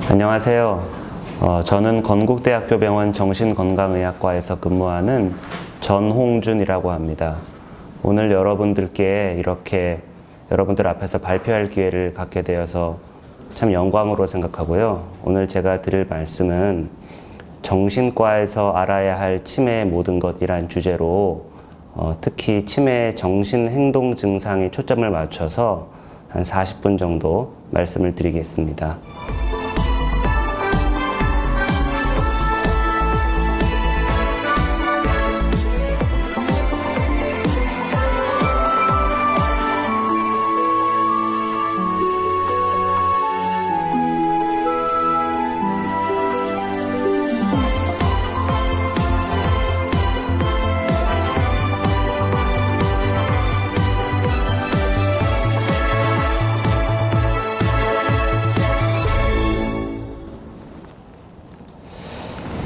안녕하세요. 저는 건국대학교 병원 정신건강의학과에서 근무하는 전홍준이라고 합니다. 오늘 여러분들께 이렇게 여러분들 앞에서 발표할 기회를 갖게 되어서 참 영광으로 생각하고요. 오늘 제가 드릴 말씀은 정신과에서 알아야 할 치매의 모든 것이란 주제로 특히 치매의 정신행동 증상에 초점을 맞춰서 한 40분 정도 말씀을 드리겠습니다.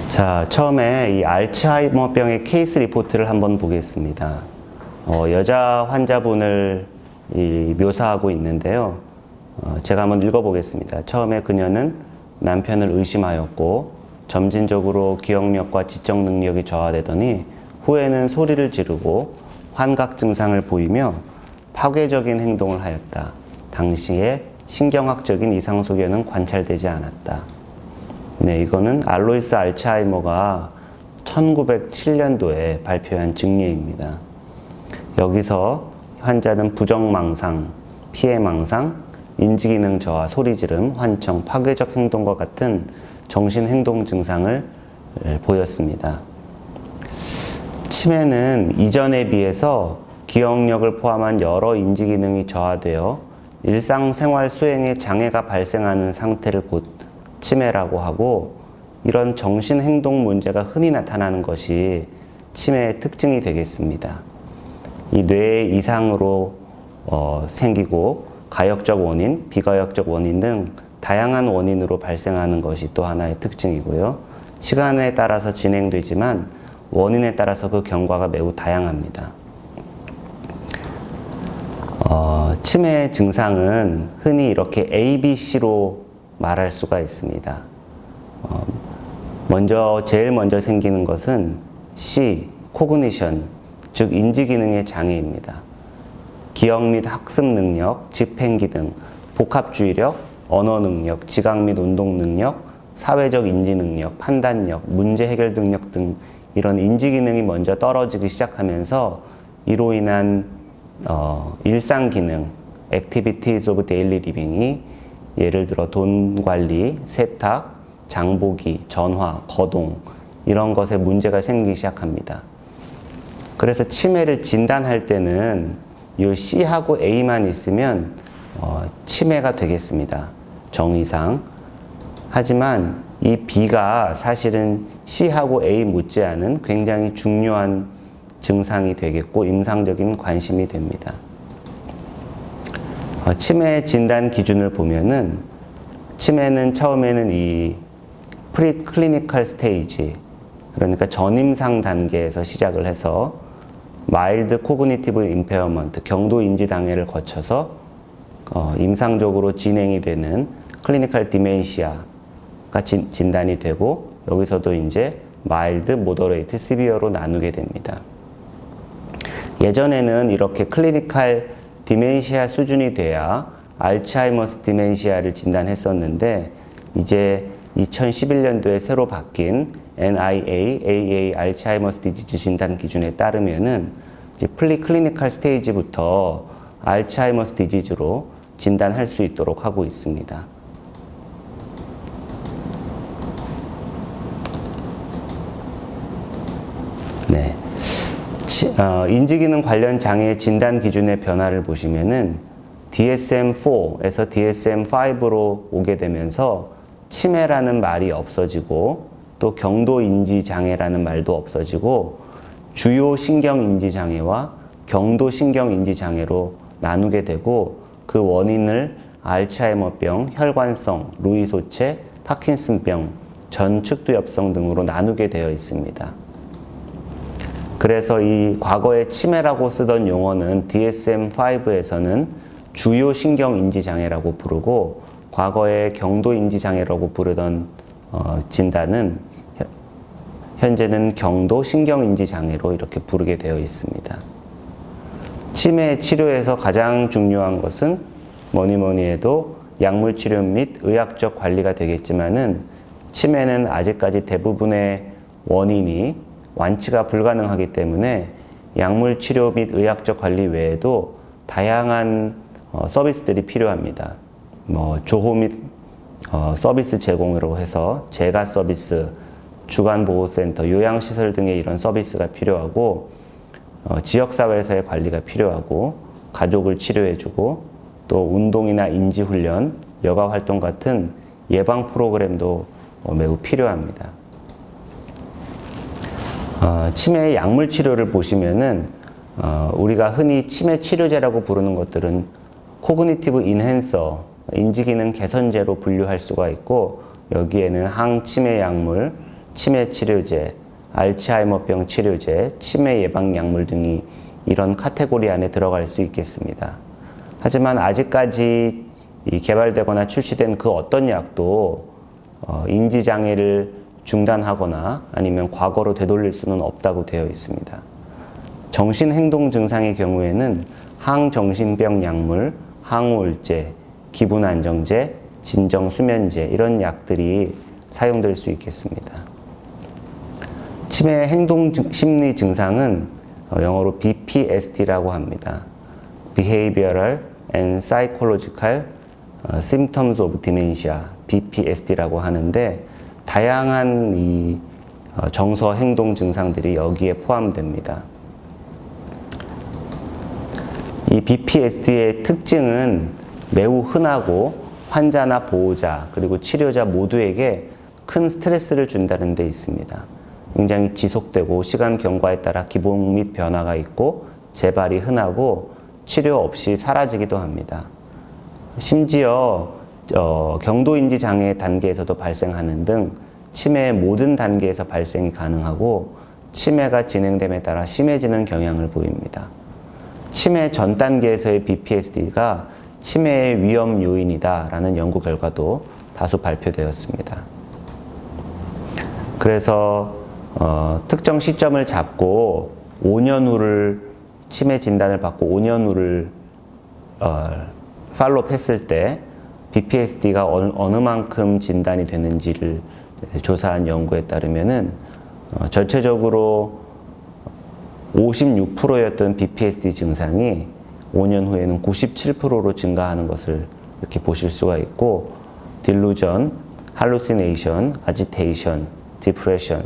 자, 처음에 이 알츠하이머병의 케이스 리포트를 한번 보겠습니다. 여자 환자분을 묘사하고 있는데요. 제가 한번 읽어보겠습니다. 처음에 그녀는 남편을 의심하였고 점진적으로 기억력과 지적 능력이 저하되더니 후에는 소리를 지르고 환각 증상을 보이며 파괴적인 행동을 하였다. 당시에 신경학적인 이상 소견은 관찰되지 않았다. 네, 이거는 알로이스 알츠하이머가 1907년도에 발표한 증례입니다. 여기서 환자는 부정망상, 피해망상, 인지기능 저하, 소리지름, 환청, 파괴적 행동과 같은 정신행동 증상을 보였습니다. 치매는 이전에 비해서 기억력을 포함한 여러 인지기능이 저하되어 일상생활 수행에 장애가 발생하는 상태를 곧 치매라고 하고, 이런 정신행동 문제가 흔히 나타나는 것이 치매의 특징이 되겠습니다. 이 뇌의 이상으로 생기고 가역적 원인, 비가역적 원인 등 다양한 원인으로 발생하는 것이 또 하나의 특징이고요. 시간에 따라서 진행되지만 원인에 따라서 그 경과가 매우 다양합니다. 치매의 증상은 흔히 이렇게 A, B, C로 말할 수가 있습니다. 제일 먼저 생기는 것은 C, 코그니션, 즉 인지기능의 장애입니다. 기억 및 학습 능력, 집행기능, 복합주의력, 언어 능력, 지각 및 운동 능력, 사회적 인지 능력, 판단력, 문제 해결 능력 등 이런 인지기능이 먼저 떨어지기 시작하면서 이로 인한 일상기능, Activities of Daily Living이 예를 들어 돈 관리, 세탁, 장보기, 전화, 거동 이런 것에 문제가 생기기 시작합니다. 그래서 치매를 진단할 때는 이 C하고 A만 있으면 치매가 되겠습니다. 정의상. 하지만 이 B가 사실은 C하고 A 못지않은 굉장히 중요한 증상이 되겠고 임상적인 관심이 됩니다. 치매 진단 기준을 보면은 치매는 처음에는 이 프리클리니컬 스테이지, 그러니까 전임상 단계에서 시작을 해서 마일드 코그니티브 임페어먼트, 경도 인지 장애를 거쳐서 임상적으로 진행이 되는 클리니컬 디멘시아가 진단이 되고, 여기서도 이제 마일드, 모더레이트, 시비어로 나누게 됩니다. 예전에는 이렇게 클리니컬 디멘시아 수준이 돼야 알츠하이머스 디멘시아를 진단했었는데, 이제 2011년도에 새로 바뀐 NIA-AA 알츠하이머스 디지즈 진단 기준에 따르면은 이제 프리클리니컬 스테이지부터 알츠하이머스 디지즈로 진단할 수 있도록 하고 있습니다. 네. 인지기능 관련 장애 진단 기준의 변화를 보시면은 DSM-4에서 DSM-5로 오게 되면서 치매라는 말이 없어지고, 또 경도인지장애라는 말도 없어지고, 주요신경인지장애와 경도신경인지장애로 나누게 되고, 그 원인을 알츠하이머병, 혈관성, 루이소체, 파킨슨병, 전측두엽성 등으로 나누게 되어 있습니다. 그래서 이 과거에 치매라고 쓰던 용어는 DSM-5에서는 주요 신경 인지 장애라고 부르고, 과거에 경도인지장애라고 부르던 진단은 현재는 경도신경인지장애로 이렇게 부르게 되어 있습니다. 치매 치료에서 가장 중요한 것은 뭐니 해도 약물 치료 및 의학적 관리가 되겠지만은 치매는 아직까지 대부분의 원인이 완치가 불가능하기 때문에 약물 치료 및 의학적 관리 외에도 다양한 서비스들이 필요합니다. 조호 및 서비스 제공으로 해서 재가 서비스, 주간보호센터, 요양시설 등의 이런 서비스가 필요하고 지역사회에서의 관리가 필요하고 가족을 치료해주고 또 운동이나 인지훈련, 여가활동 같은 예방 프로그램도 매우 필요합니다. 치매의 약물 치료를 보시면은 우리가 흔히 치매 치료제라고 부르는 것들은 코그니티브 인핸서, 인지기능 개선제로 분류할 수가 있고 여기에는 항치매 약물, 치매 치료제, 알츠하이머병 치료제, 치매 예방 약물 등이 이런 카테고리 안에 들어갈 수 있겠습니다. 하지만 아직까지 개발되거나 출시된 그 어떤 약도 인지장애를 중단하거나 아니면 과거로 되돌릴 수는 없다고 되어 있습니다. 정신행동 증상의 경우에는 항정신병 약물, 항우울제, 기분안정제, 진정수면제 이런 약들이 사용될 수 있겠습니다. 치매 행동 심리 증상은 영어로 BPSD라고 합니다. Behavioral and Psychological Symptoms of Dementia, BPSD라고 하는데 다양한 이 정서 행동 증상들이 여기에 포함됩니다. 이 BPSD의 특징은 매우 흔하고 환자나 보호자 그리고 치료자 모두에게 큰 스트레스를 준다는 데 있습니다. 굉장히 지속되고 시간 경과에 따라 기복 및 변화가 있고 재발이 흔하고 치료 없이 사라지기도 합니다. 심지어 경도인지 장애 단계에서도 발생하는 등 치매의 모든 단계에서 발생이 가능하고 치매가 진행됨에 따라 심해지는 경향을 보입니다. 치매 전 단계에서의 BPSD가 치매의 위험 요인이다라는 연구 결과도 다수 발표되었습니다. 그래서 특정 시점을 잡고 5년 후를 치매 진단을 받고 5년 후를 팔로업 했을 때 BPSD가 어느 만큼 진단이 되는지를 조사한 연구에 따르면은 전체적으로 56%였던 BPSD 증상이 5년 후에는 97%로 증가하는 것을 이렇게 보실 수가 있고 딜루전, 할루시네이션, 아지테이션, 디프레션,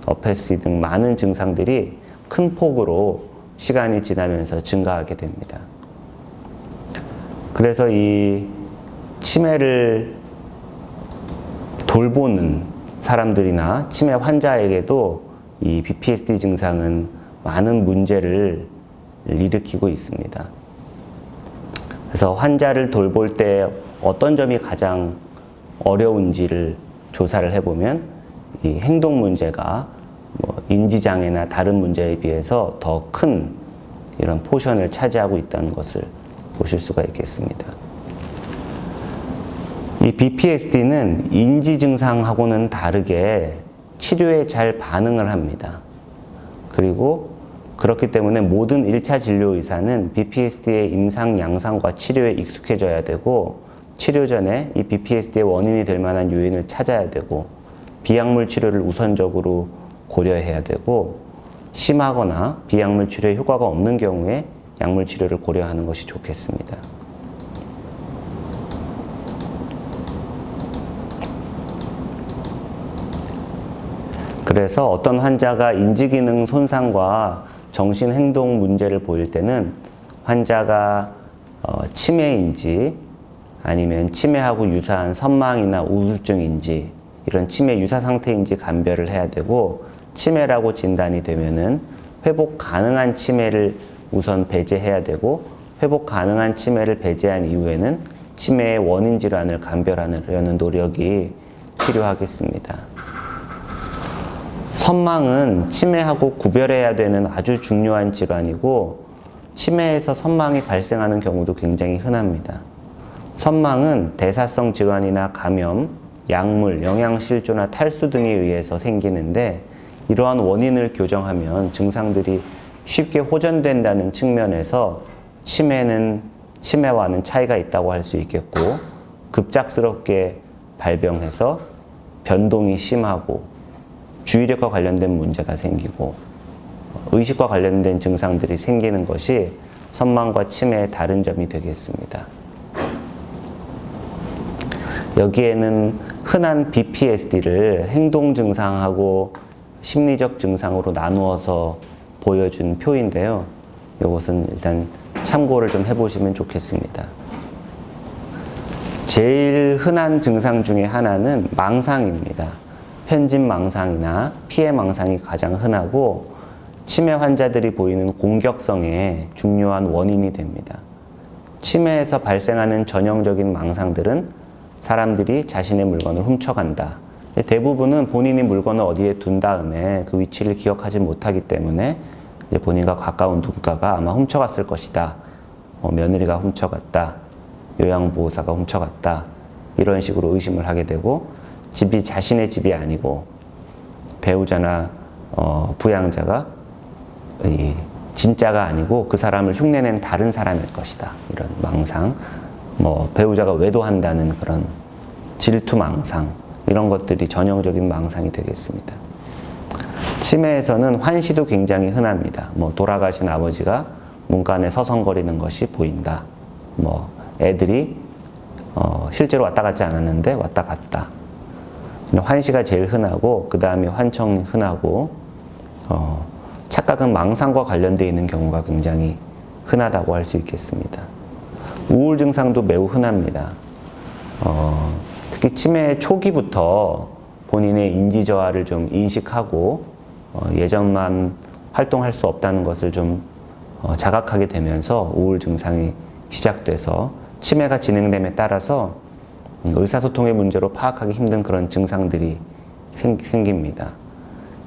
어패시 등 많은 증상들이 큰 폭으로 시간이 지나면서 증가하게 됩니다. 그래서 이 치매를 돌보는 사람들이나 치매 환자에게도 이 BPSD 증상은 많은 문제를 일으키고 있습니다. 그래서 환자를 돌볼 때 어떤 점이 가장 어려운지를 조사를 해보면 이 행동 문제가 인지장애나 다른 문제에 비해서 더 큰 이런 포션을 차지하고 있다는 것을 보실 수가 있겠습니다. 이 BPSD는 인지 증상하고는 다르게 치료에 잘 반응을 합니다. 그리고 그렇기 때문에 모든 1차 진료 의사는 BPSD의 임상, 양상과 치료에 익숙해져야 되고 치료 전에 이 BPSD의 원인이 될 만한 요인을 찾아야 되고 비약물 치료를 우선적으로 고려해야 되고 심하거나 비약물 치료에 효과가 없는 경우에 약물 치료를 고려하는 것이 좋겠습니다. 그래서 어떤 환자가 인지기능 손상과 정신행동 문제를 보일 때는 환자가 치매인지 아니면 치매하고 유사한 선망이나 우울증인지 이런 치매 유사 상태인지 감별을 해야 되고 치매라고 진단이 되면은 회복 가능한 치매를 우선 배제해야 되고 회복 가능한 치매를 배제한 이후에는 치매의 원인 질환을 감별하려는 노력이 필요하겠습니다. 선망은 치매하고 구별해야 되는 아주 중요한 질환이고 치매에서 선망이 발생하는 경우도 굉장히 흔합니다. 선망은 대사성 질환이나 감염, 약물, 영양실조나 탈수 등에 의해서 생기는데 이러한 원인을 교정하면 증상들이 쉽게 호전된다는 측면에서 치매와는 차이가 있다고 할 수 있겠고, 급작스럽게 발병해서 변동이 심하고 주의력과 관련된 문제가 생기고 의식과 관련된 증상들이 생기는 것이 선망과 치매의 다른 점이 되겠습니다. 여기에는 흔한 BPSD를 행동 증상하고 심리적 증상으로 나누어서 보여준 표인데요. 이것은 일단 참고를 좀 해보시면 좋겠습니다. 제일 흔한 증상 중에 하나는 망상입니다. 편집망상이나 피해망상이 가장 흔하고 치매 환자들이 보이는 공격성의 중요한 원인이 됩니다. 치매에서 발생하는 전형적인 망상들은 사람들이 자신의 물건을 훔쳐간다. 대부분은 본인이 물건을 어디에 둔 다음에 그 위치를 기억하지 못하기 때문에 이제 본인과 가까운 누군가가 아마 훔쳐갔을 것이다. 며느리가 훔쳐갔다. 요양보호사가 훔쳐갔다. 이런 식으로 의심을 하게 되고 집이 자신의 집이 아니고 배우자나 부양자가 진짜가 아니고 그 사람을 흉내낸 다른 사람일 것이다. 이런 망상. 배우자가 외도한다는 그런 질투망상. 이런 것들이 전형적인 망상이 되겠습니다. 치매에서는 환시도 굉장히 흔합니다. 돌아가신 아버지가 문간에 서성거리는 것이 보인다. 애들이 실제로 왔다 갔지 않았는데 왔다 갔다. 환시가 제일 흔하고 그 다음에 환청이 흔하고 착각은 망상과 관련되어 있는 경우가 굉장히 흔하다고 할 수 있겠습니다. 우울 증상도 매우 흔합니다. 특히 치매 초기부터 본인의 인지 저하를 좀 인식하고 예전만 활동할 수 없다는 것을 좀 자각하게 되면서 우울 증상이 시작돼서 치매가 진행됨에 따라서 의사소통의 문제로 파악하기 힘든 그런 증상들이 생깁니다.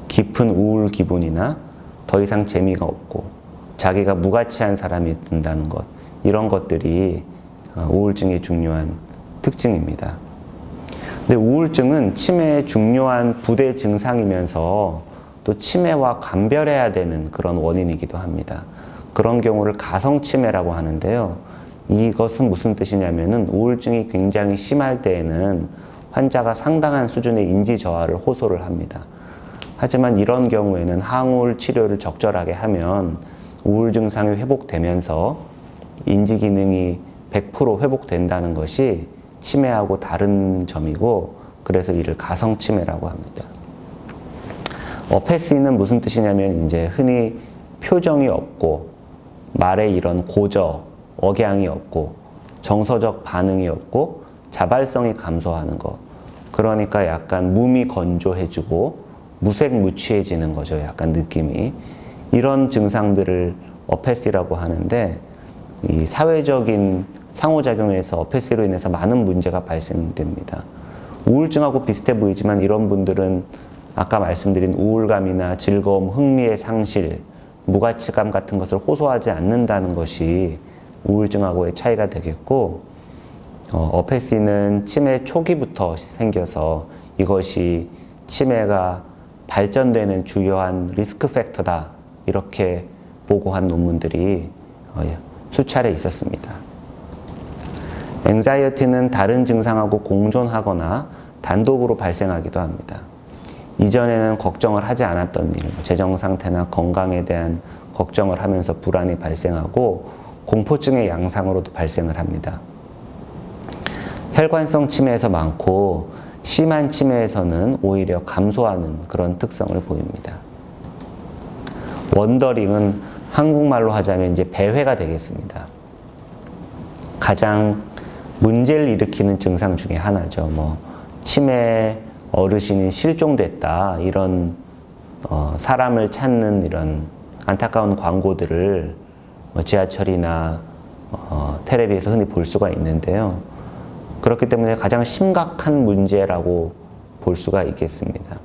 깊은 우울 기분이나 더 이상 재미가 없고 자기가 무가치한 사람이 된다는 것, 이런 것들이 우울증의 중요한 특징입니다. 근데 우울증은 치매의 중요한 부대 증상이면서 또 치매와 감별해야 되는 그런 원인이기도 합니다. 그런 경우를 가성치매라고 하는데요. 이것은 무슨 뜻이냐면은 우울증이 굉장히 심할 때에는 환자가 상당한 수준의 인지 저하를 호소를 합니다. 하지만 이런 경우에는 항우울 치료를 적절하게 하면 우울 증상이 회복되면서 인지 기능이 100% 회복된다는 것이 치매하고 다른 점이고, 그래서 이를 가성치매라고 합니다. 어패시는 무슨 뜻이냐면 이제 흔히 표정이 없고 말에 이런 고저, 억양이 없고 정서적 반응이 없고 자발성이 감소하는 것. 그러니까 약간 몸이 건조해지고 무색무취해지는 거죠. 약간 느낌이. 이런 증상들을 어패시라고 하는데, 이 사회적인 상호작용에서 어패시로 인해서 많은 문제가 발생됩니다. 우울증하고 비슷해 보이지만 이런 분들은 아까 말씀드린 우울감이나 즐거움, 흥미의 상실, 무가치감 같은 것을 호소하지 않는다는 것이 우울증하고의 차이가 되겠고, 어패시는 치매 초기부터 생겨서 이것이 치매가 발전되는 주요한 리스크 팩터다, 이렇게 보고한 논문들이 수차례 있었습니다. 앵자이어티는 다른 증상하고 공존하거나 단독으로 발생하기도 합니다. 이전에는 걱정을 하지 않았던 일, 재정 상태나 건강에 대한 걱정을 하면서 불안이 발생하고 공포증의 양상으로도 발생을 합니다. 혈관성 치매에서 많고 심한 치매에서는 오히려 감소하는 그런 특성을 보입니다. 원더링은 한국말로 하자면 이제 배회가 되겠습니다. 가장 문제를 일으키는 증상 중에 하나죠. 치매 어르신이 실종됐다, 이런 사람을 찾는 이런 안타까운 광고들을 지하철이나 텔레비에서 흔히 볼 수가 있는데요. 그렇기 때문에 가장 심각한 문제라고 볼 수가 있겠습니다.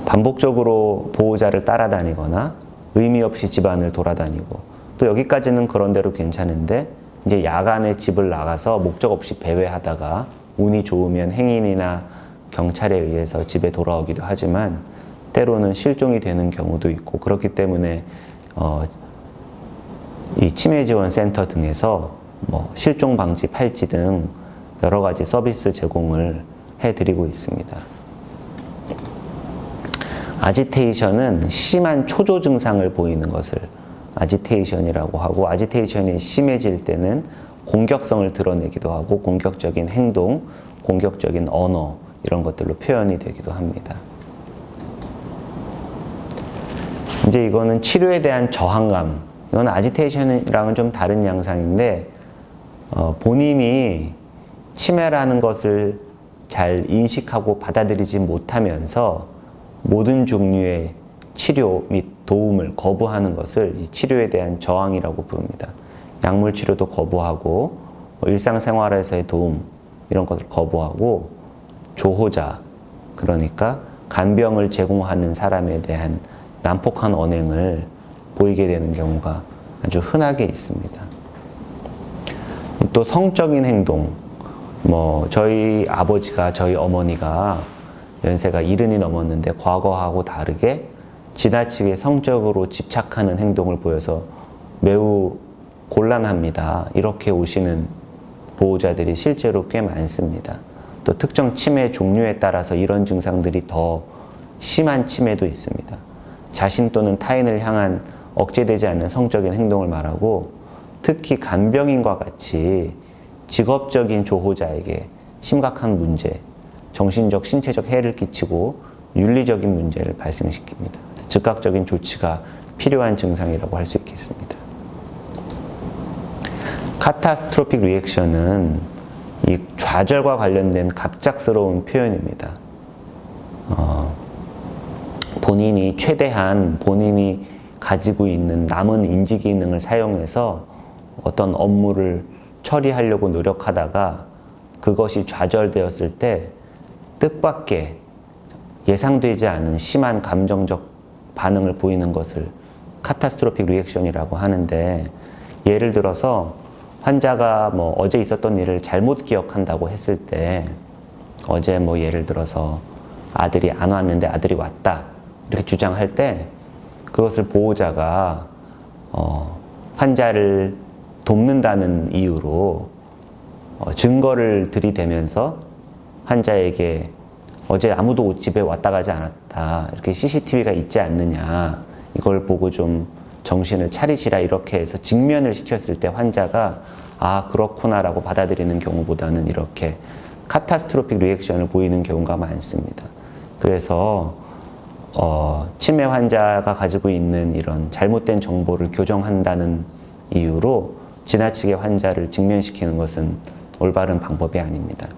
반복적으로 보호자를 따라다니거나 의미 없이 집안을 돌아다니고, 또 여기까지는 그런 대로 괜찮은데 이제 야간에 집을 나가서 목적 없이 배회하다가 운이 좋으면 행인이나 경찰에 의해서 집에 돌아오기도 하지만 때로는 실종이 되는 경우도 있고 그렇기 때문에 이 치매지원센터 등에서 뭐 실종 방지 팔찌 등 여러 가지 서비스 제공을 해드리고 있습니다. 아지테이션은 심한 초조 증상을 보이는 것을 아지테이션이라고 하고, 아지테이션이 심해질 때는 공격성을 드러내기도 하고 공격적인 행동, 공격적인 언어 이런 것들로 표현이 되기도 합니다. 이제 이거는 치료에 대한 저항감, 이건 아지테이션이랑은 좀 다른 양상인데 본인이 치매라는 것을 잘 인식하고 받아들이지 못하면서 모든 종류의 치료 및 도움을 거부하는 것을 이 치료에 대한 저항이라고 부릅니다. 약물 치료도 거부하고 일상생활에서의 도움 이런 것을 거부하고 조호자, 그러니까 간병을 제공하는 사람에 대한 난폭한 언행을 보이게 되는 경우가 아주 흔하게 있습니다. 또 성적인 행동, 저희 아버지가, 저희 어머니가 연세가 70이 넘었는데 과거하고 다르게 지나치게 성적으로 집착하는 행동을 보여서 매우 곤란합니다. 이렇게 오시는 보호자들이 실제로 꽤 많습니다. 또 특정 치매 종류에 따라서 이런 증상들이 더 심한 치매도 있습니다. 자신 또는 타인을 향한 억제되지 않는 성적인 행동을 말하고, 특히 간병인과 같이 직업적인 조호자에게 심각한 문제, 정신적, 신체적 해를 끼치고 윤리적인 문제를 발생시킵니다. 즉각적인 조치가 필요한 증상이라고 할 수 있겠습니다. 카타스트로픽 리액션은 이 좌절과 관련된 갑작스러운 표현입니다. 본인이 최대한 본인이 가지고 있는 남은 인지 기능을 사용해서 어떤 업무를 처리하려고 노력하다가 그것이 좌절되었을 때 뜻밖의 예상되지 않은 심한 감정적 반응을 보이는 것을 카타스트로픽 리액션이라고 하는데, 예를 들어서 환자가 어제 있었던 일을 잘못 기억한다고 했을 때, 어제 예를 들어서 아들이 안 왔는데 아들이 왔다 이렇게 주장할 때, 그것을 보호자가 환자를 돕는다는 이유로 증거를 들이대면서 환자에게 어제 아무도 집에 왔다 가지 않았다, 이렇게 CCTV가 있지 않느냐, 이걸 보고 좀 정신을 차리시라, 이렇게 해서 직면을 시켰을 때 환자가 아 그렇구나 라고 받아들이는 경우보다는 이렇게 카타스트로픽 리액션을 보이는 경우가 많습니다. 그래서 치매 환자가 가지고 있는 이런 잘못된 정보를 교정한다는 이유로 지나치게 환자를 직면시키는 것은 올바른 방법이 아닙니다.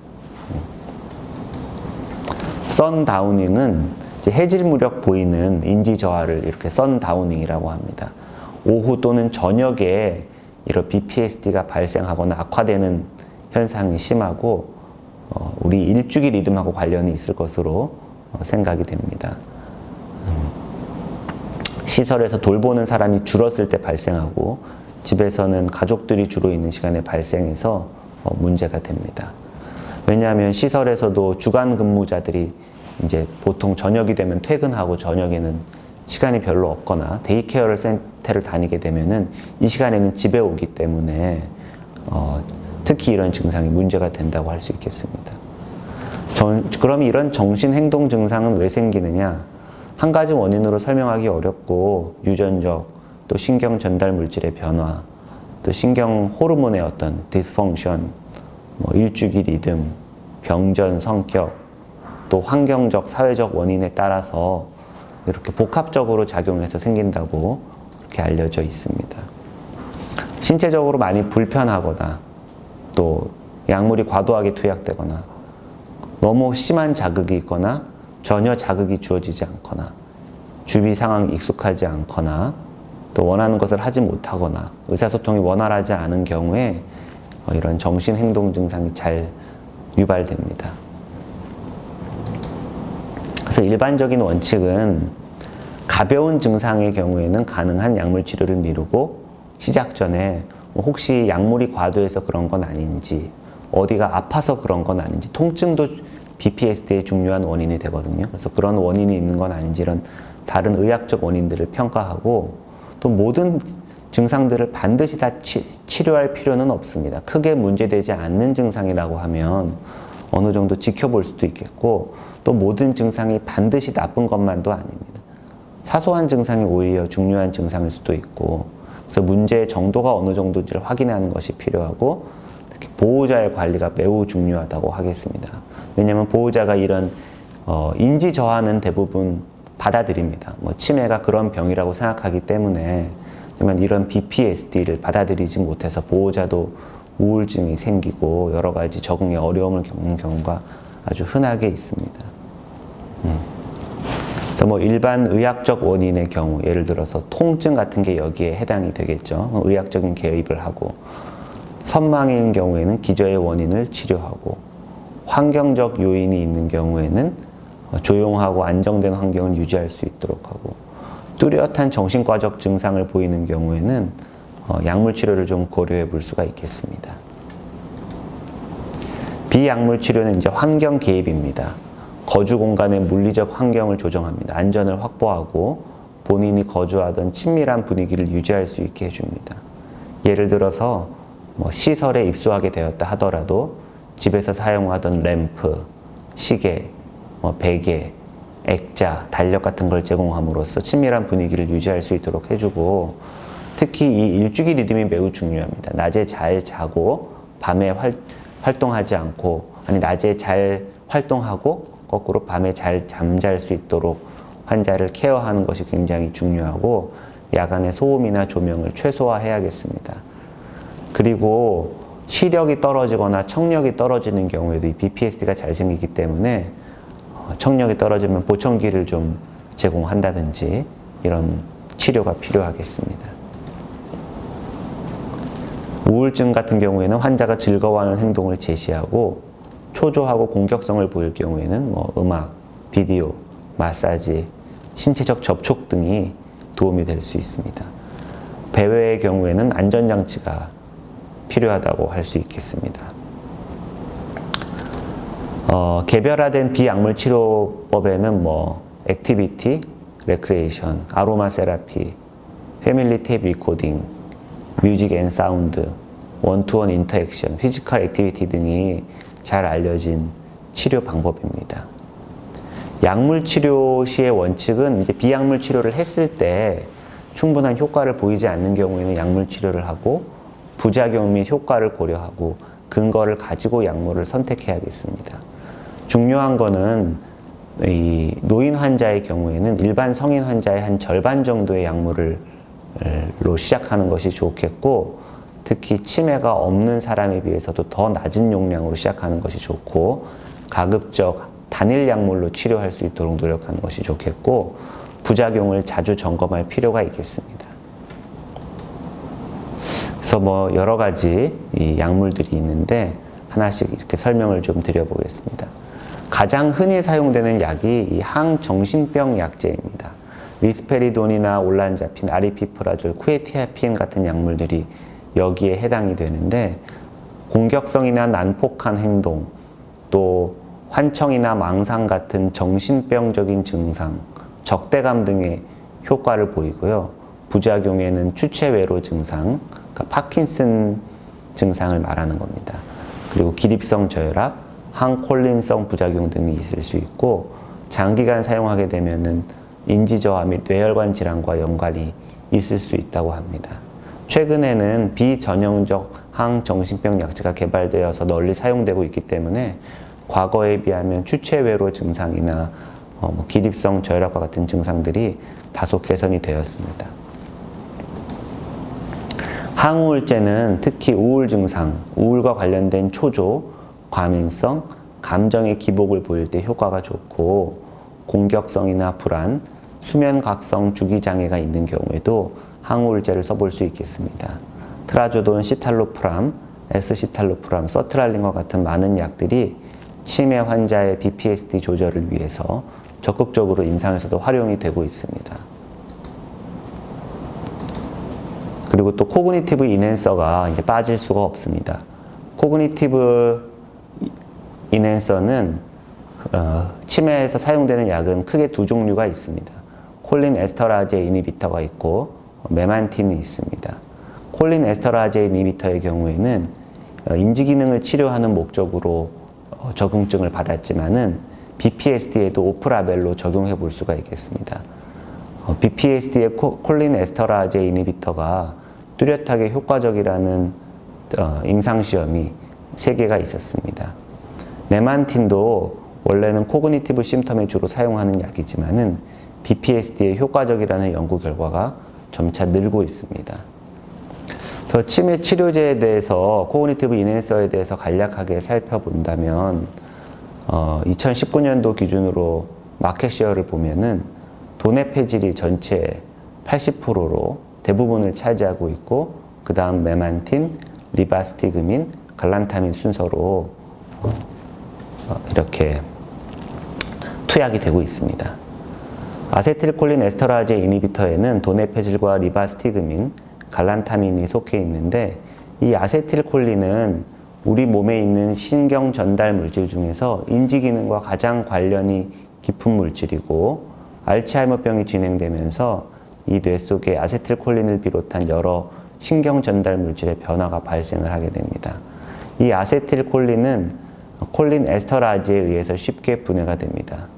선다우닝은 해질 무렵 보이는 인지 저하를 이렇게 선다우닝이라고 합니다. 오후 또는 저녁에 이런 BPSD가 발생하거나 악화되는 현상이 심하고 우리 일주기 리듬하고 관련이 있을 것으로 생각이 됩니다. 시설에서 돌보는 사람이 줄었을 때 발생하고 집에서는 가족들이 주로 있는 시간에 발생해서 문제가 됩니다. 왜냐하면 시설에서도 주간 근무자들이 이제 보통 저녁이 되면 퇴근하고 저녁에는 시간이 별로 없거나 데이케어 센터를 다니게 되면은 이 시간에는 집에 오기 때문에 특히 이런 증상이 문제가 된다고 할 수 있겠습니다. 그럼 이런 정신행동 증상은 왜 생기느냐? 한 가지 원인으로 설명하기 어렵고, 유전적, 또 신경 전달 물질의 변화, 또 신경 호르몬의 어떤 디스펑션, 일주기 리듬, 병전 성격, 또 환경적, 사회적 원인에 따라서 이렇게 복합적으로 작용해서 생긴다고 그렇게 알려져 있습니다. 신체적으로 많이 불편하거나, 또 약물이 과도하게 투약되거나, 너무 심한 자극이 있거나, 전혀 자극이 주어지지 않거나, 주위 상황이 익숙하지 않거나, 또 원하는 것을 하지 못하거나, 의사소통이 원활하지 않은 경우에 이런 정신행동 증상이 잘 유발됩니다. 그래서 일반적인 원칙은 가벼운 증상의 경우에는 가능한 약물 치료를 미루고 시작 전에 뭐 혹시 약물이 과도해서 그런 건 아닌지, 어디가 아파서 그런 건 아닌지, 통증도 BPSD의 중요한 원인이 되거든요. 그래서 그런 원인이 있는 건 아닌지 이런 다른 의학적 원인들을 평가하고, 또 모든 증상들을 반드시 다 치료할 필요는 없습니다. 크게 문제되지 않는 증상이라고 하면 어느 정도 지켜볼 수도 있겠고, 또 모든 증상이 반드시 나쁜 것만도 아닙니다. 사소한 증상이 오히려 중요한 증상일 수도 있고, 그래서 문제의 정도가 어느 정도인지를 확인하는 것이 필요하고, 특히 보호자의 관리가 매우 중요하다고 하겠습니다. 왜냐하면 보호자가 이런 인지 저하는 대부분 받아들입니다. 뭐 치매가 그런 병이라고 생각하기 때문에, 하지만 이런 BPSD를 받아들이지 못해서 보호자도 우울증이 생기고 여러 가지 적응에 어려움을 겪는 경우가 아주 흔하게 있습니다. 그래서 뭐 일반 의학적 원인의 경우, 예를 들어서 통증 같은 게 여기에 해당이 되겠죠. 의학적인 개입을 하고, 선망인 경우에는 기저의 원인을 치료하고, 환경적 요인이 있는 경우에는 조용하고 안정된 환경을 유지할 수 있도록 하고, 뚜렷한 정신과적 증상을 보이는 경우에는 약물 치료를 좀 고려해 볼 수가 있겠습니다. 비약물 치료는 이제 환경 개입입니다. 거주 공간의 물리적 환경을 조정합니다. 안전을 확보하고 본인이 거주하던 친밀한 분위기를 유지할 수 있게 해줍니다. 예를 들어서 뭐 시설에 입소하게 되었다 하더라도 집에서 사용하던 램프, 시계, 베개, 액자, 달력 같은 걸 제공함으로써 친밀한 분위기를 유지할 수 있도록 해주고, 특히 이 일주기 리듬이 매우 중요합니다. 낮에 잘 자고 밤에 활동하지 않고, 아니 낮에 잘 활동하고 거꾸로 밤에 잘 잠잘 수 있도록 환자를 케어하는 것이 굉장히 중요하고, 야간에 소음이나 조명을 최소화해야겠습니다. 그리고 시력이 떨어지거나 청력이 떨어지는 경우에도 이 BPSD가 잘 생기기 때문에 청력이 떨어지면 보청기를 좀 제공한다든지 이런 치료가 필요하겠습니다. 우울증 같은 경우에는 환자가 즐거워하는 행동을 제시하고, 초조하고 공격성을 보일 경우에는 뭐 음악, 비디오, 마사지, 신체적 접촉 등이 도움이 될 수 있습니다. 배회의 경우에는 안전장치가 필요하다고 할 수 있겠습니다. 개별화된 비약물 치료법에는 뭐 액티비티, 레크레이션, 아로마 세라피, 패밀리 테이프 리코딩, 뮤직 앤 사운드, 원투원 인터액션, 피지컬 액티비티 등이 잘 알려진 치료 방법입니다. 약물 치료 시의 원칙은 이제 비약물 치료를 했을 때 충분한 효과를 보이지 않는 경우에는 약물 치료를 하고, 부작용 및 효과를 고려하고 근거를 가지고 약물을 선택해야겠습니다. 중요한 거는 이 노인 환자의 경우에는 일반 성인 환자의 한 절반 정도의 약물로 시작하는 것이 좋겠고, 특히 치매가 없는 사람에 비해서도 더 낮은 용량으로 시작하는 것이 좋고, 가급적 단일 약물로 치료할 수 있도록 노력하는 것이 좋겠고, 부작용을 자주 점검할 필요가 있겠습니다. 그래서 뭐 여러 가지 이 약물들이 있는데 하나씩 이렇게 설명을 좀 드려보겠습니다. 가장 흔히 사용되는 약이 이 항정신병 약제입니다. 리스페리돈이나 올란자핀, 아리피프라졸, 쿠에티아핀 같은 약물들이 여기에 해당이 되는데, 공격성이나 난폭한 행동, 또 환청이나 망상 같은 정신병적인 증상, 적대감 등의 효과를 보이고요. 부작용에는 추체외로 증상, 그러니까 파킨슨 증상을 말하는 겁니다. 그리고 기립성 저혈압, 항콜린성 부작용 등이 있을 수 있고, 장기간 사용하게 되면은 인지저하 및 뇌혈관 질환과 연관이 있을 수 있다고 합니다. 최근에는 비전형적 항정신병 약제가 개발되어서 널리 사용되고 있기 때문에 과거에 비하면 추체외로 증상이나 기립성 저혈압과 같은 증상들이 다소 개선이 되었습니다. 항우울제는 특히 우울 증상, 우울과 관련된 초조, 과민성, 감정의 기복을 보일 때 효과가 좋고, 공격성이나 불안, 수면각성 주기장애가 있는 경우에도 항우울제를 써볼 수 있겠습니다. 트라조돈, 시탈로프람, 에스시탈로프람, 서트랄린과 같은 많은 약들이 치매 환자의 BPSD 조절을 위해서 적극적으로 임상에서도 활용이 되고 있습니다. 그리고 또 코그니티브 인핸서가 이제 빠질 수가 없습니다. 코그니티브 인핸서는 치매에서 사용되는 약은 크게 두 종류가 있습니다. 콜린 에스터라제 이니비터가 있고 메만틴이 있습니다. 콜린 에스터라제 이니비터의 경우에는 인지 기능을 치료하는 목적으로 적응증을 받았지만은 BPSD에도 오프라벨로 적용해 볼 수가 있겠습니다. BPSD의 콜린 에스터라제 이니비터가 뚜렷하게 효과적이라는 임상시험이 3개가 있었습니다. 메만틴도 원래는 코그니티브 심텀에 주로 사용하는 약이지만은 BPSD에 효과적이라는 연구 결과가 점차 늘고 있습니다. 그래서 치매 치료제에 대해서 코그니티브 인핸서에 대해서 간략하게 살펴본다면 2019년도 기준으로 마켓시어를 보면은 도네페질이 전체 80%로 대부분을 차지하고 있고 그 다음 메만틴, 리바스티그민, 갈란타민 순서로 이렇게 투약이 되고 있습니다. 아세틸콜린 에스터라제 이니비터에는 도네페질과 리바스티그민, 갈란타민이 속해 있는데 이 아세틸콜린은 우리 몸에 있는 신경 전달 물질 중에서 인지 기능과 가장 관련이 깊은 물질이고 알츠하이머병이 진행되면서 이 뇌 속에 아세틸콜린을 비롯한 여러 신경 전달 물질의 변화가 발생을 하게 됩니다. 이 아세틸콜린은 콜린 에스터라제에 의해서 쉽게 분해가 됩니다.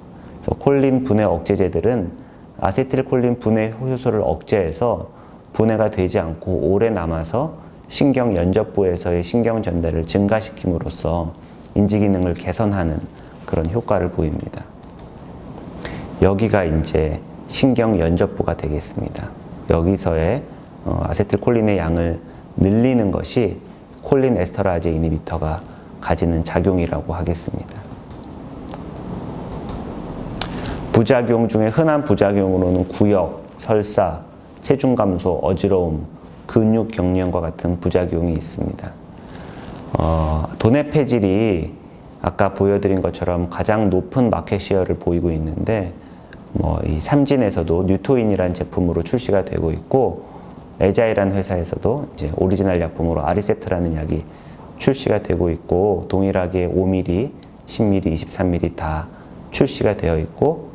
그래서 콜린 분해 억제제들은 아세틸콜린 분해 효소를 억제해서 분해가 되지 않고 오래 남아서 신경 연접부에서의 신경 전달을 증가시킴으로써 인지 기능을 개선하는 그런 효과를 보입니다. 여기가 이제 신경 연접부가 되겠습니다. 여기서의 아세틸콜린의 양을 늘리는 것이 콜린 에스터라제 이니비터가 가지는 작용이라고 하겠습니다. 부작용 중에 흔한 부작용으로는 구역, 설사, 체중 감소, 어지러움, 근육 경련과 같은 부작용이 있습니다. 도네페질이 아까 보여드린 것처럼 가장 높은 마켓시어를 보이고 있는데 이 삼진에서도 뉴토인이라는 제품으로 출시가 되고 있고 에자이라는 회사에서도 이제 오리지널 약품으로 아리세트라는 약이 출시가 되고 있고 동일하게 5ml, 10ml, 23ml 다 출시가 되어 있고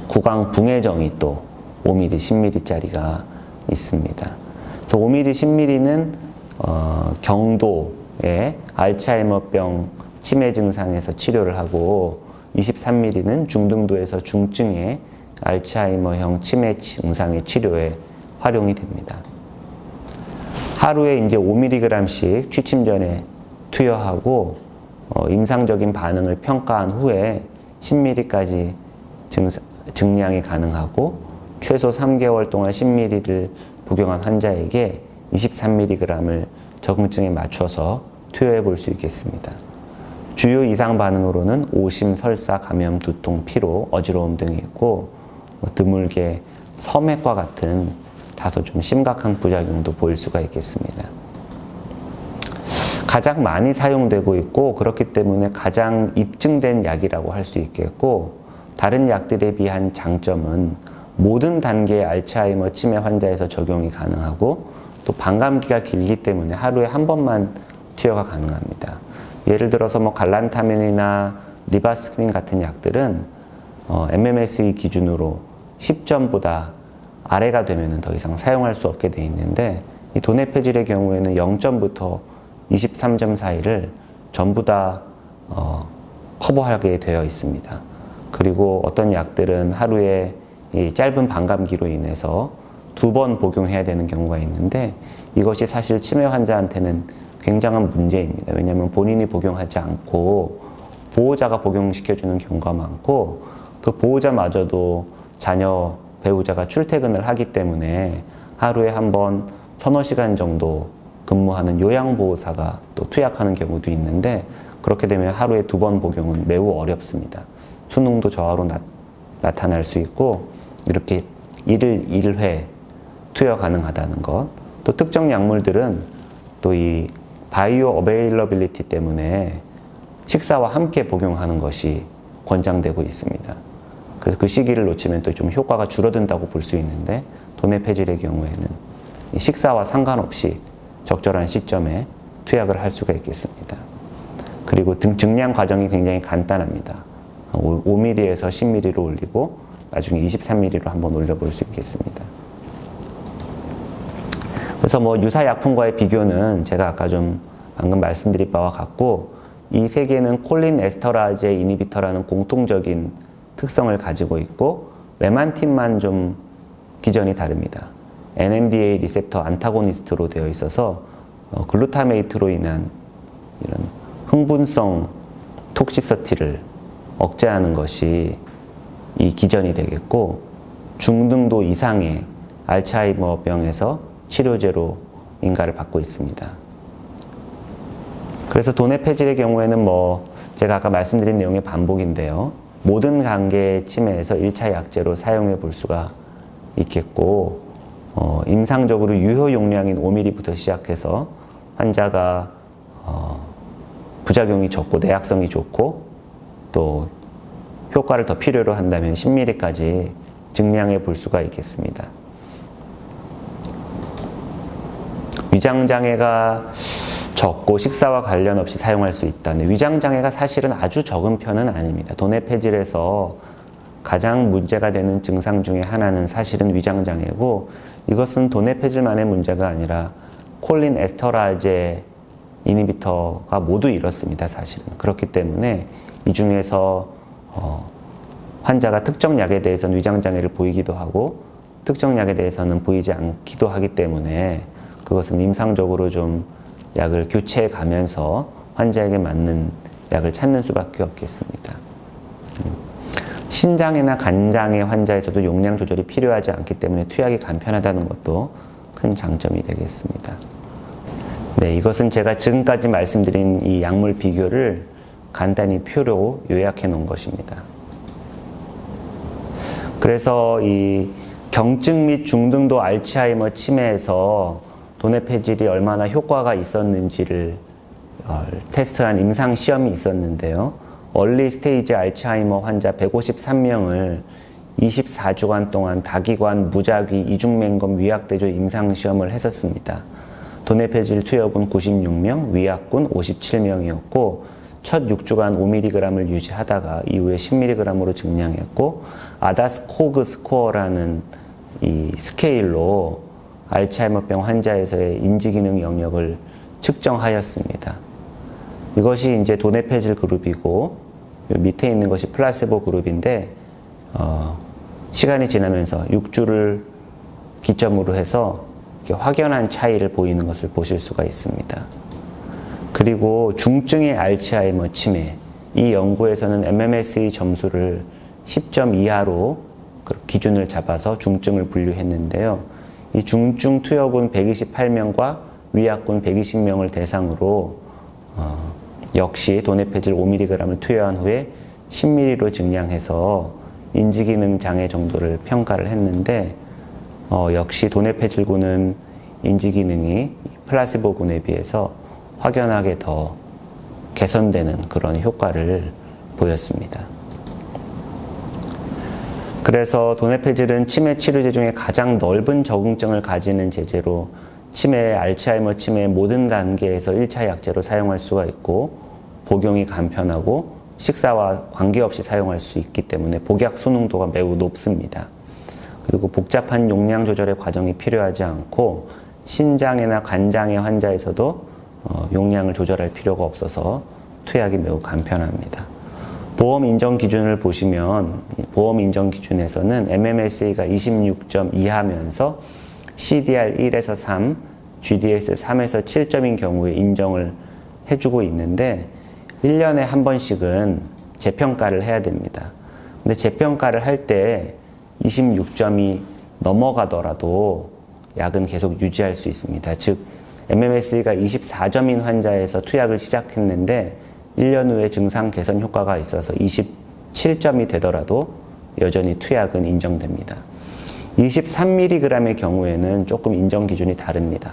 구강 붕해정이 또 5ml, 10ml짜리가 있습니다. 그래서 5ml, 10ml는 경도의 알츠하이머병 치매 증상에서 치료를 하고 23ml는 중등도에서 중증의 알츠하이머형 치매 증상의 치료에 활용이 됩니다. 하루에 이제 5mg씩 취침 전에 투여하고 임상적인 반응을 평가한 후에 10ml까지 증량이 가능하고 최소 3개월 동안 10ml를 복용한 환자에게 23mg을 적응증에 맞춰서 투여해 볼 수 있겠습니다. 주요 이상 반응으로는 오심, 설사, 감염, 두통, 피로, 어지러움 등이 있고 드물게 섬액과 같은 다소 좀 심각한 부작용도 보일 수가 있겠습니다. 가장 많이 사용되고 있고 그렇기 때문에 가장 입증된 약이라고 할 수 있겠고 다른 약들에 비한 장점은 모든 단계의 알츠하이머 치매 환자에서 적용이 가능하고 또 반감기가 길기 때문에 하루에 한 번만 투여가 가능합니다. 예를 들어서 갈란타민이나 리바스크민 같은 약들은 MMSE 기준으로 10점보다 아래가 되면 더 이상 사용할 수 없게 되어 있는데 이 도네페질의 경우에는 0점부터 23점 사이를 전부 다 커버하게 되어 있습니다. 그리고 어떤 약들은 하루에 이 짧은 반감기로 인해서 2번 복용해야 되는 경우가 있는데 이것이 사실 치매 환자한테는 굉장한 문제입니다. 왜냐하면 본인이 복용하지 않고 보호자가 복용시켜주는 경우가 많고 그 보호자마저도 자녀 배우자가 출퇴근을 하기 때문에 하루에 한 번 서너 시간 정도 근무하는 요양보호사가 또 투약하는 경우도 있는데 그렇게 되면 하루에 2번 복용은 매우 어렵습니다. 수능도 저하로 나타날 수 있고 이렇게 1회 투여 가능하다는 것. 또 특정 약물들은 또 이 바이오 어베일러빌리티 때문에 식사와 함께 복용하는 것이 권장되고 있습니다. 그래서 그 시기를 놓치면 또 좀 효과가 줄어든다고 볼 수 있는데 도네페질의 경우에는 식사와 상관없이 적절한 시점에 투약을 할 수가 있겠습니다. 그리고 증량 과정이 굉장히 간단합니다. 5mm에서 10mm로 올리고 나중에 23mm로 한번 올려볼 수 있겠습니다. 그래서 뭐 유사약품과의 비교는 제가 아까 좀 방금 말씀드린 바와 같고, 이 세 개는 콜린 에스터라제 이니비터라는 공통적인 특성을 가지고 있고, 메만틴만 좀 기전이 다릅니다. NMDA 리셉터 안타고니스트로 되어 있어서 글루타메이트로 인한 이런 흥분성 톡시서티를 억제하는 것이 이 기전이 되겠고, 중등도 이상의 알츠하이머병에서 치료제로 인가를 받고 있습니다. 그래서 도네페질의 경우에는 뭐 제가 아까 말씀드린 내용의 반복인데요. 모든 관계의 치매에서 1차 약제로 사용해 볼 수가 있겠고, 임상적으로 유효 용량인 5mm부터 시작해서 환자가 부작용이 적고 내약성이 좋고 또 효과를 더 필요로 한다면 10mm까지 증량해 볼 수가 있겠습니다. 위장장애가 적고 식사와 관련 없이 사용할 수 있다. 근데 위장장애가 사실은 아주 적은 편은 아닙니다. 도네페질에서 가장 문제가 되는 증상 중에 하나는 사실은 위장장애고, 이것은 도네페질만의 문제가 아니라 콜린 에스터라제 이니비터가 모두 이렇습니다. 사실은. 그렇기 때문에 이 중에서 환자가 특정 약에 대해서는 위장장애를 보이기도 하고 특정 약에 대해서는 보이지 않기도 하기 때문에 그것은 임상적으로 좀 약을 교체해 가면서 환자에게 맞는 약을 찾는 수밖에 없겠습니다. 신장애나 간장애 환자에서도 용량 조절이 필요하지 않기 때문에 투약이 간편하다는 것도 큰 장점이 되겠습니다. 네, 이것은 제가 지금까지 말씀드린 이 약물 비교를 간단히 표로 요약해 놓은 것입니다. 그래서 이 경증 및 중등도 알츠하이머 치매에서 도네페질이 얼마나 효과가 있었는지를 테스트한 임상 시험이 있었는데요. 얼리 스테이지 알츠하이머 환자 153명을 24주간 동안 다기관, 무작위, 이중맹검, 위약대조 임상 시험을 했었습니다. 도네페질 투여군 96명, 위약군 57명이었고 첫 6주간 5mg을 유지하다가 이후에 10mg으로 증량했고, 아다스코그 스코어라는 이 스케일로 알츠하이머병 환자에서의 인지기능 영역을 측정하였습니다. 이것이 이제 도네페질 그룹이고 밑에 있는 것이 플라세보 그룹인데, 시간이 지나면서 6주를 기점으로 해서 이렇게 확연한 차이를 보이는 것을 보실 수가 있습니다. 그리고 중증의 알츠하이머 치매, 이 연구에서는 MMSE 점수를 10점 이하로 기준을 잡아서 중증을 분류했는데요. 이 중증 투여군 128명과 위약군 120명을 대상으로 역시 도네페질 5mg을 투여한 후에 10mm로 증량해서 인지기능 장애 정도를 평가를 했는데, 역시 도네페질군은 인지기능이 플라시보군에 비해서 확연하게 더 개선되는 그런 효과를 보였습니다. 그래서 도네페질은 치매 치료제 중에 가장 넓은 적응증을 가지는 제제로 알츠하이머 치매의 모든 단계에서 1차 약제로 사용할 수가 있고, 복용이 간편하고 식사와 관계없이 사용할 수 있기 때문에 복약 순응도가 매우 높습니다. 그리고 복잡한 용량 조절의 과정이 필요하지 않고 신장애나 간장애 환자에서도 용량을 조절할 필요가 없어서 투약이 매우 간편합니다. 보험 인정 기준을 보시면 보험 인정 기준에서는 MMSE가 26점 이하면서 CDR 1에서 3, GDS 3에서 7점인 경우에 인정을 해주고 있는데 1년에 한 번씩은 재평가를 해야 됩니다. 근데 재평가를 할 때 26점이 넘어가더라도 약은 계속 유지할 수 있습니다. 즉 MMSE가 24점인 환자에서 투약을 시작했는데 1년 후에 증상 개선 효과가 있어서 27점이 되더라도 여전히 투약은 인정됩니다. 23mg의 경우에는 조금 인정 기준이 다릅니다.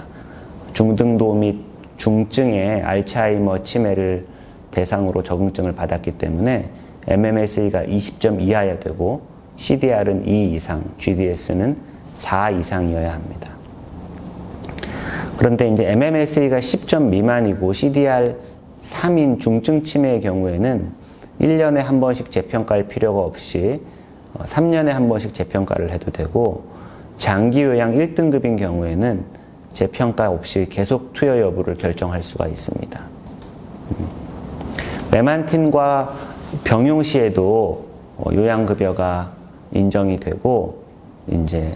중등도 및 중증의 알츠하이머 치매를 대상으로 적응증을 받았기 때문에 MMSE가 20점 이하여야 되고 CDR은 2 이상, GDS는 4 이상이어야 합니다. 그런데 이제 MMSE가 10점 미만이고 CDR 3인 중증 치매의 경우에는 1년에 한 번씩 재평가할 필요가 없이 3년에 한 번씩 재평가를 해도 되고, 장기 요양 1등급인 경우에는 재평가 없이 계속 투여 여부를 결정할 수가 있습니다. 메만틴과 병용 시에도 요양급여가 인정이 되고, 이제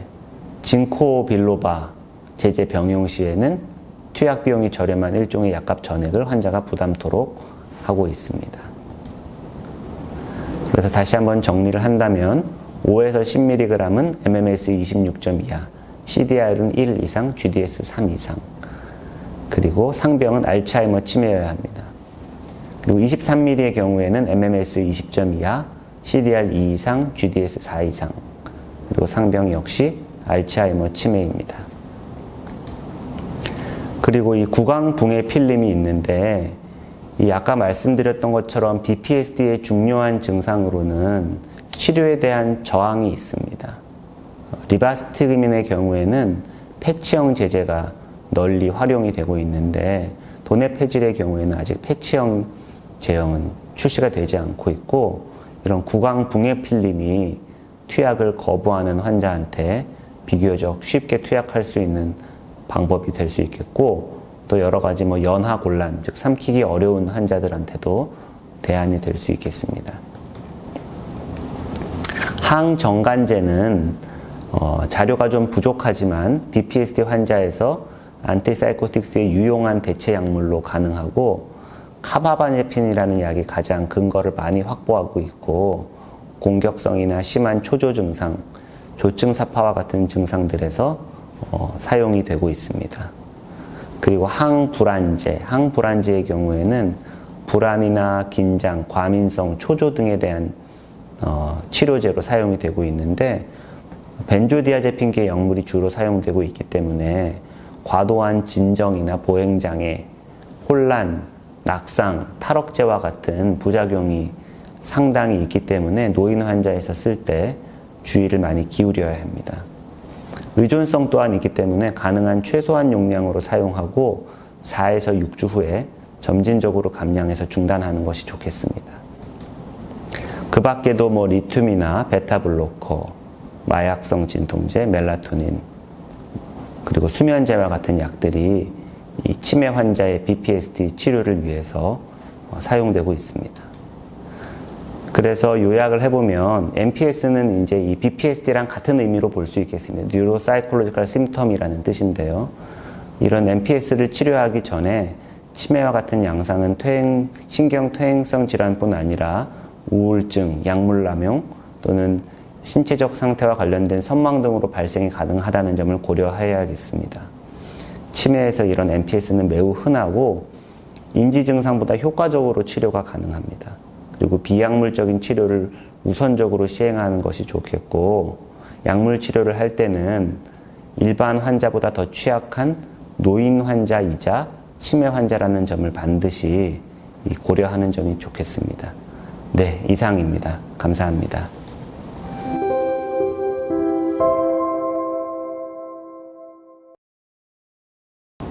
진코 빌로바 제제 병용 시에는 투약 비용이 저렴한 일종의 약값 전액을 환자가 부담토록 하고 있습니다. 그래서 다시 한번 정리를 한다면 5에서 10mg은 MMS 26점 이하, CDR은 1 이상, GDS 3 이상, 그리고 상병은 알츠하이머 치매여야 합니다. 그리고 23mg의 경우에는 MMS 20점 이하, CDR 2 이상, GDS 4 이상, 그리고 상병 역시 알츠하이머 치매입니다. 그리고 이 구강붕해 필름이 있는데, 이 아까 말씀드렸던 것처럼 BPSD의 중요한 증상으로는 치료에 대한 저항이 있습니다. 리바스티그민의 경우에는 패치형 제제가 널리 활용이 되고 있는데, 도네페질의 경우에는 아직 패치형 제형은 출시가 되지 않고 있고, 이런 구강붕해 필름이 투약을 거부하는 환자한테 비교적 쉽게 투약할 수 있는 방법이 될 수 있겠고, 또 여러 가지 연하곤란, 즉 삼키기 어려운 환자들한테도 대안이 될 수 있겠습니다. 항정간제는 자료가 좀 부족하지만 BPSD 환자에서 안티사이코틱스의 유용한 대체 약물로 가능하고, 카바바제핀이라는 약이 가장 근거를 많이 확보하고 있고, 공격성이나 심한 초조 증상, 조증 사파와 같은 증상들에서 사용이 되고 있습니다. 그리고 항불안제의 경우에는 불안이나 긴장, 과민성, 초조 등에 대한 치료제로 사용이 되고 있는데, 벤조디아제핀계 약물이 주로 사용되고 있기 때문에 과도한 진정이나 보행장애, 혼란, 낙상, 탈억제와 같은 부작용이 상당히 있기 때문에 노인 환자에서 쓸 때 주의를 많이 기울여야 합니다. 의존성 또한 있기 때문에 가능한 최소한 용량으로 사용하고 4에서 6주 후에 점진적으로 감량해서 중단하는 것이 좋겠습니다. 그 밖에도 리튬이나 베타블로커, 마약성 진통제, 멜라토닌, 그리고 수면제와 같은 약들이 이 치매 환자의 BPSD 치료를 위해서 사용되고 있습니다. 그래서 요약을 해보면 MPS는 이제 이 BPSD랑 같은 의미로 볼 수 있겠습니다. Neuropsychological Symptom이라는 뜻인데요. 이런 MPS를 치료하기 전에 치매와 같은 양상은 신경퇴행성 질환뿐 아니라 우울증, 약물남용 또는 신체적 상태와 관련된 선망 등으로 발생이 가능하다는 점을 고려해야겠습니다. 치매에서 이런 MPS는 매우 흔하고 인지 증상보다 효과적으로 치료가 가능합니다. 그리고 비약물적인 치료를 우선적으로 시행하는 것이 좋겠고, 약물 치료를 할 때는 일반 환자보다 더 취약한 노인 환자이자 치매 환자라는 점을 반드시 고려하는 점이 좋겠습니다. 네, 이상입니다. 감사합니다.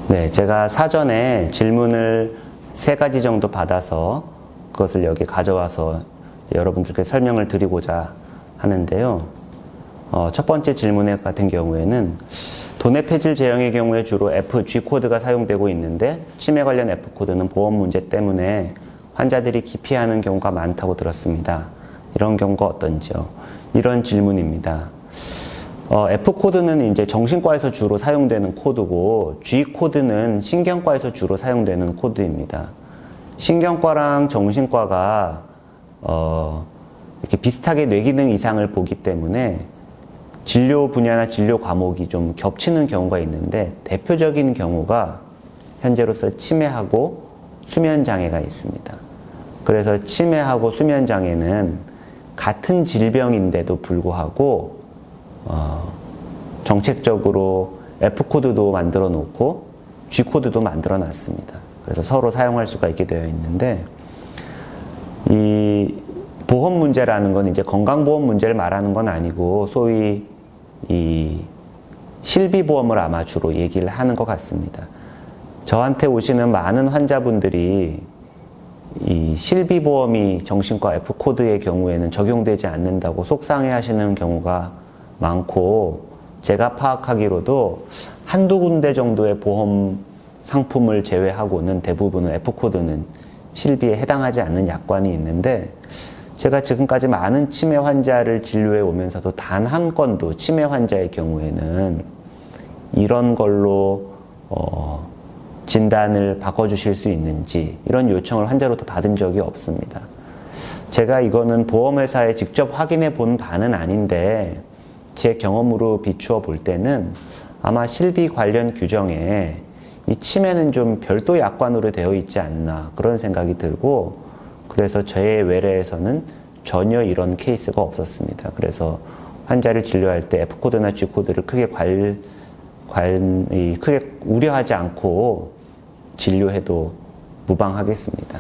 네, 제가 사전에 질문을 3가지 정도 받아서 그것을 여기 가져와서 여러분들께 설명을 드리고자 하는데요. 첫 번째 질문 같은 경우에는 도네페질 제형의 경우에 주로 G 코드가 사용되고 있는데, 치매 관련 F 코드는 보험 문제 때문에 환자들이 기피하는 경우가 많다고 들었습니다. 이런 경우가 어떤지요? 이런 질문입니다. F 코드는 이제 정신과에서 주로 사용되는 코드고, G 코드는 신경과에서 주로 사용되는 코드입니다. 신경과랑 정신과가 이렇게 비슷하게 뇌기능 이상을 보기 때문에 진료 분야나 진료 과목이 좀 겹치는 경우가 있는데, 대표적인 경우가 현재로서 치매하고 수면장애가 있습니다. 그래서 치매하고 수면장애는 같은 질병인데도 불구하고 정책적으로 F코드도 만들어 놓고 G코드도 만들어 놨습니다. 그래서 서로 사용할 수가 있게 되어 있는데, 이 보험 문제라는 건 이제 건강보험 문제를 말하는 건 아니고, 소위 이 실비보험을 아마 주로 얘기를 하는 것 같습니다. 저한테 오시는 많은 환자분들이 이 실비보험이 정신과 F코드의 경우에는 적용되지 않는다고 속상해 하시는 경우가 많고, 제가 파악하기로도 한두 군데 정도의 보험 상품을 제외하고는 대부분은 F코드는 실비에 해당하지 않는 약관이 있는데, 제가 지금까지 많은 치매 환자를 진료해 오면서도 단 한 건도 치매 환자의 경우에는 이런 걸로 진단을 바꿔주실 수 있는지 이런 요청을 환자로부터 받은 적이 없습니다. 제가 이거는 보험회사에 직접 확인해 본 바는 아닌데, 제 경험으로 비추어 볼 때는 아마 실비 관련 규정에 이 치매는 좀 별도 약관으로 되어 있지 않나 그런 생각이 들고, 그래서 저의 외래에서는 전혀 이런 케이스가 없었습니다. 그래서 환자를 진료할 때 F코드나 G코드를 크게 크게 우려하지 않고 진료해도 무방하겠습니다.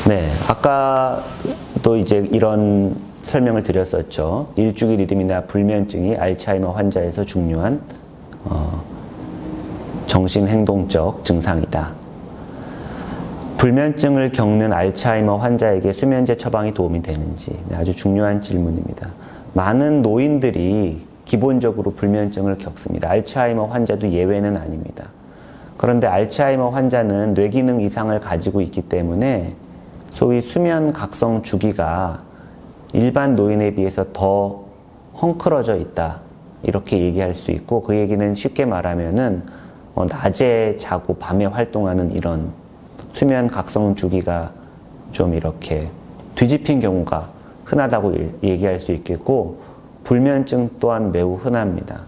네, 아까도 이제 이런 설명을 드렸었죠. 일주기 리듬이나 불면증이 알츠하이머 환자에서 중요한 정신행동적 증상이다. 불면증을 겪는 알츠하이머 환자에게 수면제 처방이 도움이 되는지, 아주 중요한 질문입니다. 많은 노인들이 기본적으로 불면증을 겪습니다. 알츠하이머 환자도 예외는 아닙니다. 그런데 알츠하이머 환자는 뇌기능 이상을 가지고 있기 때문에 소위 수면 각성 주기가 일반 노인에 비해서 더 헝클어져 있다, 이렇게 얘기할 수 있고, 그 얘기는 쉽게 말하면은 낮에 자고 밤에 활동하는 이런 수면 각성 주기가 좀 이렇게 뒤집힌 경우가 흔하다고 얘기할 수 있겠고, 불면증 또한 매우 흔합니다.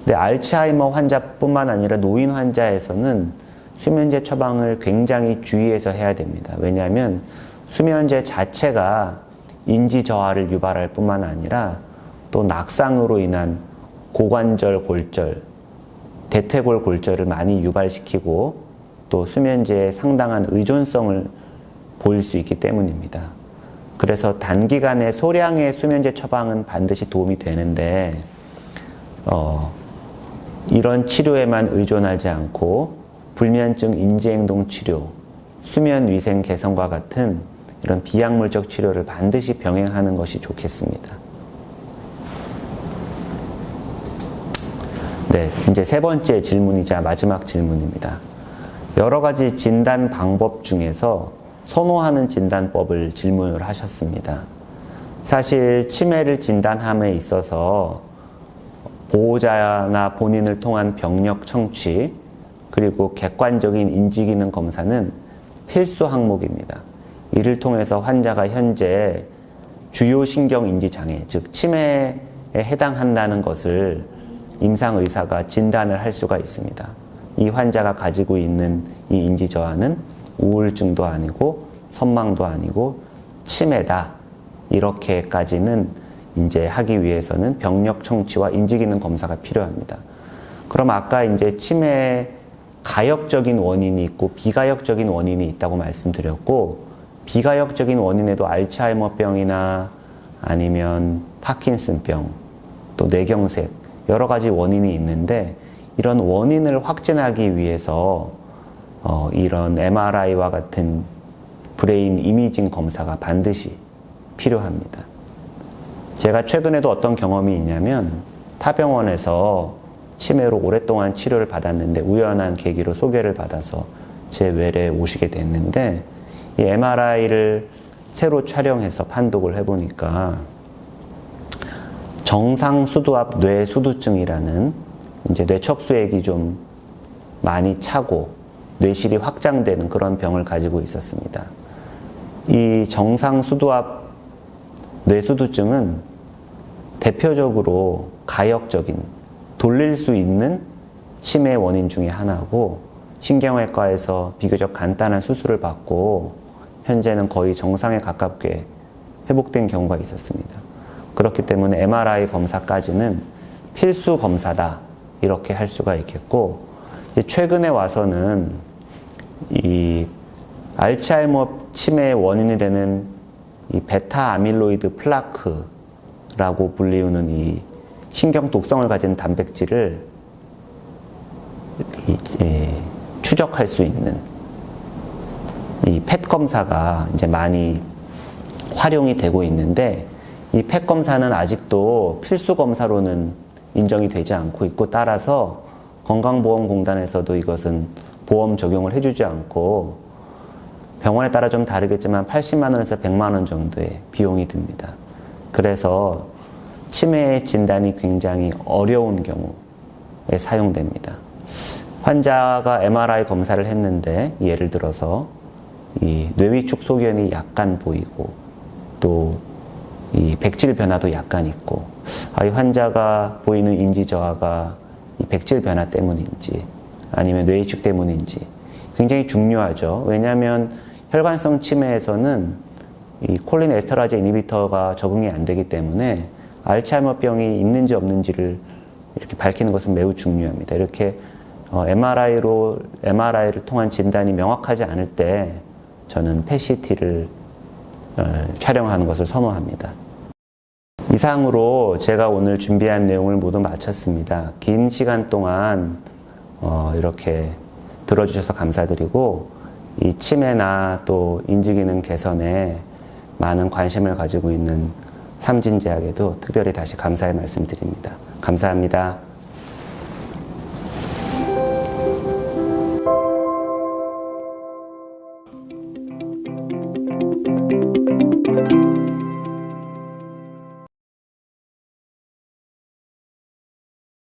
근데 알츠하이머 환자뿐만 아니라 노인 환자에서는 수면제 처방을 굉장히 주의해서 해야 됩니다. 왜냐하면 수면제 자체가 인지 저하를 유발할 뿐만 아니라 또 낙상으로 인한 고관절 골절, 대퇴골 골절을 많이 유발시키고 또 수면제에 상당한 의존성을 보일 수 있기 때문입니다. 그래서 단기간에 소량의 수면제 처방은 반드시 도움이 되는데 이런 치료에만 의존하지 않고 불면증 인지행동 치료, 수면 위생 개선과 같은 이런 비약물적 치료를 반드시 병행하는 것이 좋겠습니다. 네, 이제 세 번째 질문이자 마지막 질문입니다. 여러 가지 진단 방법 중에서 선호하는 진단법을 질문을 하셨습니다. 사실 치매를 진단함에 있어서 보호자나 본인을 통한 병력 청취, 그리고 객관적인 인지기능 검사는 필수 항목입니다. 이를 통해서 환자가 현재 주요 신경인지장애, 즉 치매에 해당한다는 것을 임상의사가 진단을 할 수가 있습니다. 이 환자가 가지고 있는 이 인지저하는 우울증도 아니고 선망도 아니고 치매다, 이렇게까지는 이제 하기 위해서는 병력 청취와 인지기능 검사가 필요합니다. 그럼 아까 이제 치매에 가역적인 원인이 있고 비가역적인 원인이 있다고 말씀드렸고, 비가역적인 원인에도 알츠하이머병이나 아니면 파킨슨병, 또 뇌경색, 여러 가지 원인이 있는데, 이런 원인을 확진하기 위해서 이런 MRI와 같은 브레인 이미징 검사가 반드시 필요합니다. 제가 최근에도 어떤 경험이 있냐면, 타병원에서 치매로 오랫동안 치료를 받았는데 우연한 계기로 소개를 받아서 제 외래에 오시게 됐는데, 이 MRI를 새로 촬영해서 판독을 해보니까 정상수두압 뇌수두증이라는 이제 뇌척수액이 좀 많이 차고 뇌실이 확장되는 그런 병을 가지고 있었습니다. 이 정상수두압 뇌수두증은 대표적으로 가역적인, 돌릴 수 있는 치매 원인 중에 하나고, 신경외과에서 비교적 간단한 수술을 받고 현재는 거의 정상에 가깝게 회복된 경우가 있었습니다. 그렇기 때문에 MRI 검사까지는 필수 검사다, 이렇게 할 수가 있겠고, 최근에 와서는 이 알츠하이머 치매의 원인이 되는 이 베타 아밀로이드 플라크라고 불리우는 이 신경 독성을 가진 단백질을 추적할 수 있는 이 펫 검사가 이제 많이 활용이 되고 있는데, 이 펫 검사는 아직도 필수 검사로는 인정이 되지 않고 있고, 따라서 건강보험공단에서도 이것은 보험 적용을 해주지 않고, 병원에 따라 좀 다르겠지만 80만 원에서 100만 원 정도의 비용이 듭니다. 그래서 치매의 진단이 굉장히 어려운 경우에 사용됩니다. 환자가 MRI 검사를 했는데, 예를 들어서 이 뇌위축 소견이 약간 보이고, 또 이 백질 변화도 약간 있고, 이 환자가 보이는 인지 저하가 이 백질 변화 때문인지 아니면 뇌위축 때문인지 굉장히 중요하죠. 왜냐하면 혈관성 치매에서는 이 콜린 에스터라제 이니비터가 적응이 안 되기 때문에 알츠하이머병이 있는지 없는지를 이렇게 밝히는 것은 매우 중요합니다. 이렇게 MRI를 통한 진단이 명확하지 않을 때 저는 PET-CT를 촬영하는 것을 선호합니다. 이상으로 제가 오늘 준비한 내용을 모두 마쳤습니다. 긴 시간 동안 이렇게 들어주셔서 감사드리고, 이 치매나 또 인지기능 개선에 많은 관심을 가지고 있는 삼진제약에도 특별히 다시 감사의 말씀드립니다. 감사합니다.